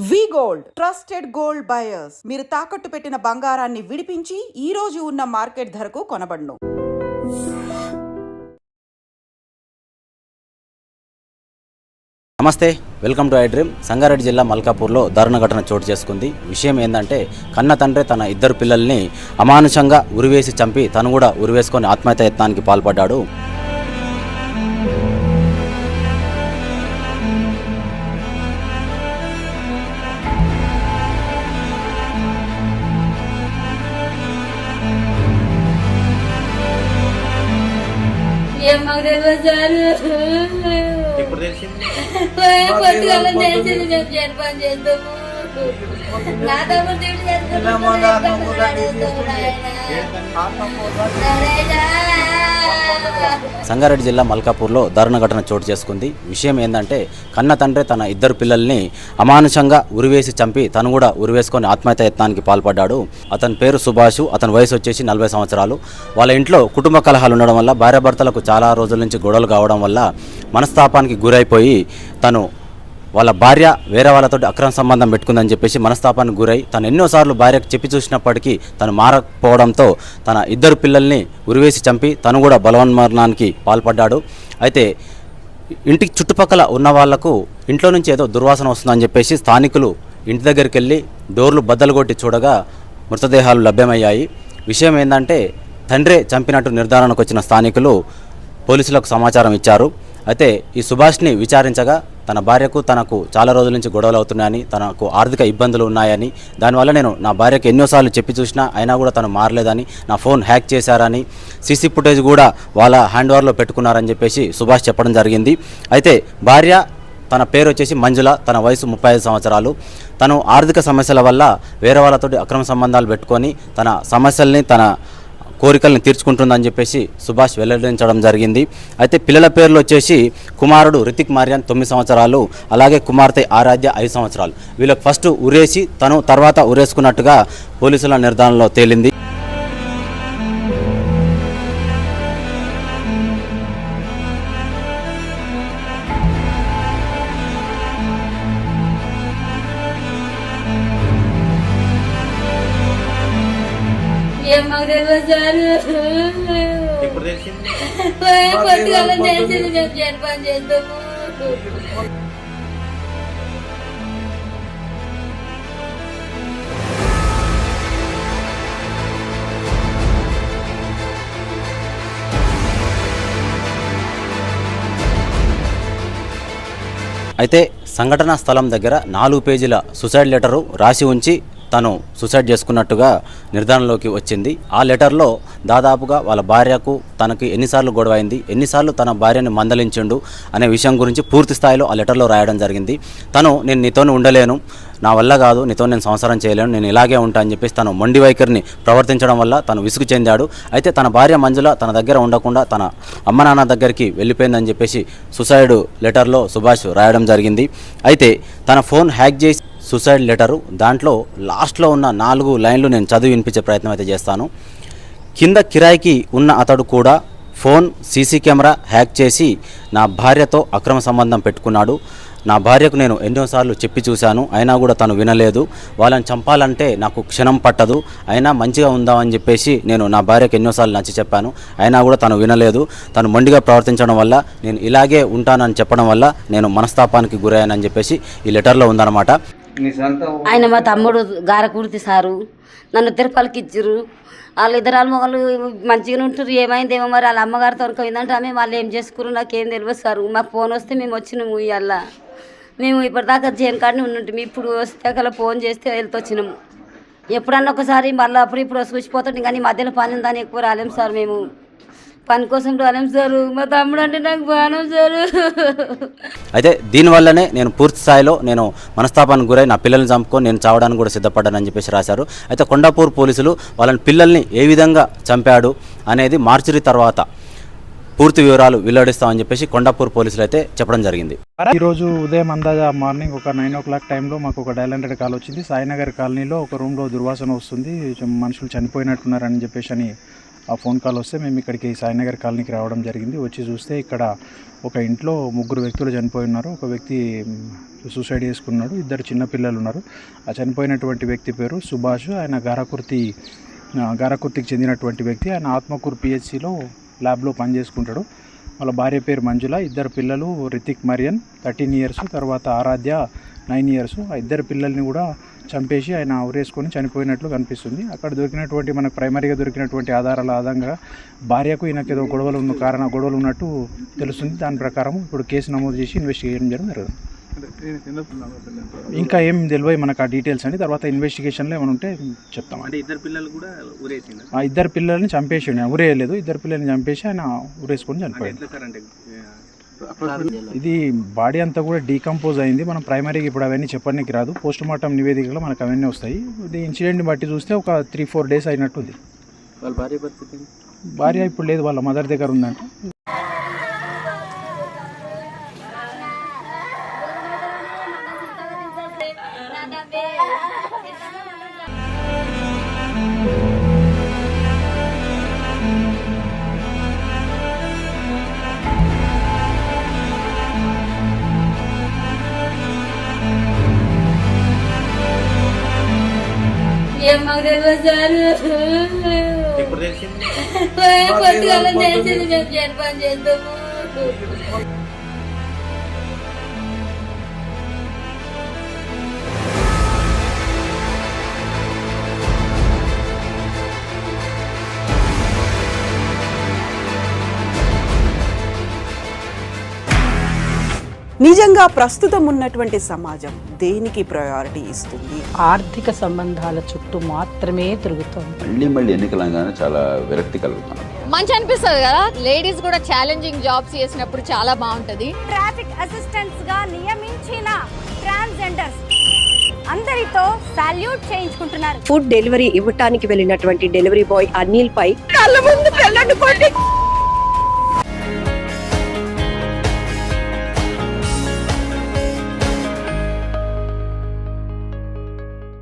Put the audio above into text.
వి gold trusted gold buyers మీరు తాకట్టు పెట్టిన బంగారాన్ని విడిపించి ఈ రోజు ఉన్న మార్కెట్ ధరకు కొనబడును. నమస్తే, welcome to I dream. Sangareddy జిల్లా మల్కాపూర్లో దారుణ ఘటన చోటు చేసుకుంది. విషయం ఏంటంటే కన్న తండ్రి తన ఇద్దరు పిల్లల్ని అమానుషంగా ఉరివేసి చంపి తను కూడా ఉరివేసుకొని ఆత్మహత్య యత్నానికి పాల్పడ్డాడు. పొద్దుగాల తెలిసింది మేము జన్మం చేస్తాము. నా తమ్ముడు డ్యూటీ సంగారెడ్డి జిల్లా మల్కాపూర్లో దారుణ ఘటన చోటు చేసుకుంది. విషయం ఏంటంటే కన్న తండ్రి తన ఇద్దరు పిల్లల్ని అమానుషంగా ఉరివేసి చంపి తను కూడా ఉరివేసుకొని ఆత్మహత్య యత్నానికి పాల్పడ్డాడు. అతని పేరు సుభాష్. అతని వయసు వచ్చేసి 40 సంవత్సరాలు. వాళ్ళ ఇంట్లో కుటుంబ కలహాలు ఉండడం వల్ల భార్యాభర్తలకు చాలా రోజుల నుంచి గొడవలు కావడం వల్ల మనస్తాపానికి గురైపోయి తను వాళ్ళ భార్య వేరే వాళ్ళతో అక్రమ సంబంధం పెట్టుకుందని చెప్పేసి మనస్తాపానికి గురై తను ఎన్నోసార్లు భార్యకు చెప్పి చూసినప్పటికీ తను మారకపోవడంతో తన ఇద్దరు పిల్లల్ని ఉరివేసి చంపి తను కూడా బలవన్మరణానికి పాల్పడ్డాడు. అయితే ఇంటికి చుట్టుపక్కల ఉన్న వాళ్లకు ఇంట్లో నుంచి ఏదో దుర్వాసన వస్తుందని చెప్పేసి స్థానికులు ఇంటి దగ్గరికి వెళ్ళి డోర్లు బద్దలు కొట్టి చూడగా మృతదేహాలు లభ్యమయ్యాయి. విషయం ఏంటంటే తండ్రే చంపినట్టు నిర్ధారణకు వచ్చిన స్థానికులు పోలీసులకు సమాచారం ఇచ్చారు. అయితే ఈ సుభాష్ని విచారించగా తన భార్యకు తనకు చాలా రోజుల నుంచి గొడవలు అవుతున్నాయని, తనకు ఆర్థిక ఇబ్బందులు ఉన్నాయని, దానివల్ల నేను నా భార్యకు ఎన్నోసార్లు చెప్పి చూసినా అయినా కూడా తను మారలేదని, నా ఫోన్ హ్యాక్ చేశారని, సీసీ ఫుటేజ్ కూడా వాళ్ళ హ్యాండ్ ఓవర్లో పెట్టుకున్నారని చెప్పేసి సుభాష్ చెప్పడం జరిగింది. అయితే భార్య తన పేరు వచ్చేసి మంజుల, తన వయసు 35 సంవత్సరాలు. తను ఆర్థిక సమస్యల వల్ల వేరే వాళ్ళతో అక్రమ సంబంధాలు పెట్టుకొని తన సమస్యల్ని తన కోరికల్ని తీర్చుకుంటుందని చెప్పేసి సుభాష్ వెల్లడించడం జరిగింది. అయితే పిల్లల పేర్లు వచ్చేసి కుమారుడు రితిక్ మార్యాన్ 9 సంవత్సరాలు, అలాగే కుమార్తె ఆరాధ్య 5 సంవత్సరాలు. వీళ్ళకి ఫస్ట్ ఉరేసి తను తర్వాత ఉరేసుకున్నట్టుగా పోలీసుల నిర్ధారణలో తేలింది. పొద్దుగాల తెలిసింది మేము జన్మం చేస్తాము. అయితే సంఘటనా స్థలం దగ్గర 4 పేజీల సూసైడ్ లెటరు రాసి ఉంచి తను సూసైడ్ చేసుకున్నట్టుగా నిర్ధారణలోకి వచ్చింది. ఆ లెటర్లో దాదాపుగా వాళ్ళ భార్యకు తనకి ఎన్నిసార్లు గొడవ అయింది, ఎన్నిసార్లు తన భార్యని మందలించిండు అనే విషయం గురించి పూర్తి స్థాయిలో ఆ లెటర్లో రాయడం జరిగింది. నేను నీతోనే ఉండలేను, నా వల్ల కాదు, నీతో నేను సంసారం చేయలేను, నేను ఇలాగే ఉంటా అని చెప్పేసి తను మొండి వైఖరిని ప్రవర్తించడం వల్ల తను విసుగు చెందాడు. అయితే తన భార్య మంజుల తన దగ్గర ఉండకుండా తన అమ్మ నాన్న దగ్గరికి వెళ్ళిపోయిందని చెప్పేసి సూసైడ్ లెటర్లో సుభాష్ రాయడం జరిగింది. అయితే తన ఫోన్ హ్యాక్ చేసి సూసైడ్ లెటరు దాంట్లో లాస్ట్లో ఉన్న 4 లైన్లు నేను చదివి వినిపించే ప్రయత్నం అయితే చేస్తాను. కింద కిరాయికి ఉన్న అతడు కూడా ఫోన్ సీసీ కెమెరా హ్యాక్ చేసి నా భార్యతో అక్రమ సంబంధం పెట్టుకున్నాడు. నా భార్యకు నేను ఎన్నోసార్లు చెప్పి చూశాను, అయినా కూడా తను వినలేదు. వాళ్ళని చంపాలంటే నాకు క్షణం పట్టదు, అయినా మంచిగా ఉందామని చెప్పేసి నేను నా భార్యకు ఎన్నోసార్లు నచ్చి చెప్పాను, అయినా కూడా తను వినలేదు. తను మొండిగా ప్రవర్తించడం వల్ల నేను ఇలాగే ఉంటానని చెప్పడం వల్ల నేను మనస్తాపానికి గురయ్యానని చెప్పేసి ఈ లెటర్లో ఉందన్నమాట. ఆయన మా తమ్ముడు గారకూర్తి సారు నన్ను తిరుపతికి ఇచ్చారు. వాళ్ళిద్దరు మొగలు మంచిగానే ఉంటారు. ఏమైందేమో మరి వాళ్ళ అమ్మగారితో పోయిందంటే ఆమె వాళ్ళు ఏం చేసుకున్నారు నాకేం తెలియదు సార్. మాకు ఫోన్ వస్తే మేము వచ్చినాము. ఇవాళ మేము ఇప్పటిదాకా జైన్ కాడనే ఉన్నట్టు ఇప్పుడు వస్తే అలా ఫోన్ చేస్తే వెళ్తూ వచ్చినాము. ఎప్పుడన్నా ఒకసారి మళ్ళీ ఇప్పుడు చూసిపోతుంటే కానీ మధ్యలో పని ఉందని ఎక్కువ రాలేము సార్. మేము పని కోసం రాలేము సార్. మా తమ్ముడు అంటే నాకు బాణం సార్. అయితే దీనివల్లనే నేను పూర్తి స్థాయిలో నేను మనస్తాపానికి గురై నా పిల్లల్ని చంపుకొని నేను చావడానికి కూడా సిద్ధపడ్డానని చెప్పేసి రాశారు. అయితే కొండాపూర్ పోలీసులు వాళ్ళని పిల్లల్ని ఏ విధంగా చంపాడు అనేది మార్చిరి తర్వాత పూర్తి వివరాలు వెల్లడిస్తామని చెప్పేసి కొండాపూర్ పోలీసులు అయితే చెప్పడం జరిగింది. ఈరోజు ఉదయం అందాజా మార్నింగ్ ఒక 9 o'clock టైంలో మాకు ఒక డయల్ 100 కాల్ వచ్చింది. సాయినగర్ కాలనీలో ఒక రూమ్లో దుర్వాసన వస్తుంది, మనుషులు చనిపోయినట్టున్నారని చెప్పేసి అని ఆ ఫోన్ కాల్ వస్తే మేము ఇక్కడికి సాయినగర్ కాలనీకి రావడం జరిగింది. వచ్చి చూస్తే ఇక్కడ ఒక ఇంట్లో 3 వ్యక్తులు చనిపోయి ఉన్నారు. ఒక వ్యక్తి సూసైడ్ చేసుకున్నాడు. 2 చిన్నపిల్లలు ఉన్నారు. ఆ చనిపోయినటువంటి వ్యక్తి పేరు సుభాష్. ఆయన గారకుర్తికి చెందినటువంటి వ్యక్తి. ఆయన ఆత్మకూరు పిహెచ్సిలో ల్యాబ్లో పనిచేసుకుంటాడు. వాళ్ళ భార్య పేరు మంజుల. 2 పిల్లలు రితిక్ మరియన్ 13 ఇయర్స్, తర్వాత ఆరాధ్య 9 ఇయర్స్. ఆ 2 పిల్లల్ని కూడా చంపేసి ఆయన ఉరేసుకొని చనిపోయినట్లు కనిపిస్తుంది. అక్కడ దొరికినటువంటి మనకు ప్రైమరీగా దొరికినటువంటి ఆధారాల ఆధారంగా భార్యకు ఈయనకు ఏదో గొడవలు ఉన్నట్టు తెలుస్తుంది. దాని ప్రకారం ఇప్పుడు కేసు నమోదు చేసి ఇన్వెస్టిగేషన్ జరుగుతుంది. ఇంకా ఏం తెలియదు మనకు ఆ డీటెయిల్స్ అండి. తర్వాత ఇన్వెస్టిగేషన్లో ఏమైనా ఉంటే చెప్తాం. అంటే 2 పిల్లలు కూడా ఊరేసిండు. ఆ 2 పిల్లల్ని చంపేసి ఊరేయలేదు. 2 పిల్లల్ని చంపేసి ఆయన ఊరేసుకొని చనిపోయాడు. ఇది బాడీ అంతా కూడా డీకంపోజ్ అయింది. మనం ప్రైమరీకి ఇప్పుడు అవన్నీ చెప్పడానికి రాదు. పోస్ట్ మార్టం నివేదికలో మనకు అవన్నీ వస్తాయి. ఇది ఇన్సిడెంట్ని బట్టి చూస్తే ఒక 3-4 డేస్ అయినట్టుంది. వాళ్ళ భార్య పరిస్థితి? భార్య ఇప్పుడు లేదు, వాళ్ళ మదర్ దగ్గర ఉందంట. ఏం మాకు తెలియదు సార్. ఎప్పుడు తెలిసింది? పొద్దుగాల తెలిసింది మేము జన్మం చేస్తాము. నిజంగా ప్రస్తుతం ఉన్నటువంటి సమాజం దేనికి ప్రయారిటీ ఇస్తుంది? ఆర్థిక సంబంధాల చుట్టూ మాత్రమే తిరుగుతోంది. మళ్ళీ ఎన్నికలంగానే చాలా విరక్తి కలుగుతున్నాం. మంచి అనిపిస్తుంది కదా, లేడీస్ కూడా ఛాలెంజింగ్ జాబ్స్ చేసినప్పుడు చాలా బాగుంటది. ట్రాఫిక్ అసిస్టెంట్స్ గా నియమించిన ట్రాన్స్జెండర్స్ అందరితో సాల్యూట్ చేయించుకుంటున్నారు. ఫుడ్ డెలివరీ ఇవ్వటానికి వెళ్ళినటువంటి డెలివరీ బాయ్ అనిల్ పై కళ్ళ ముందు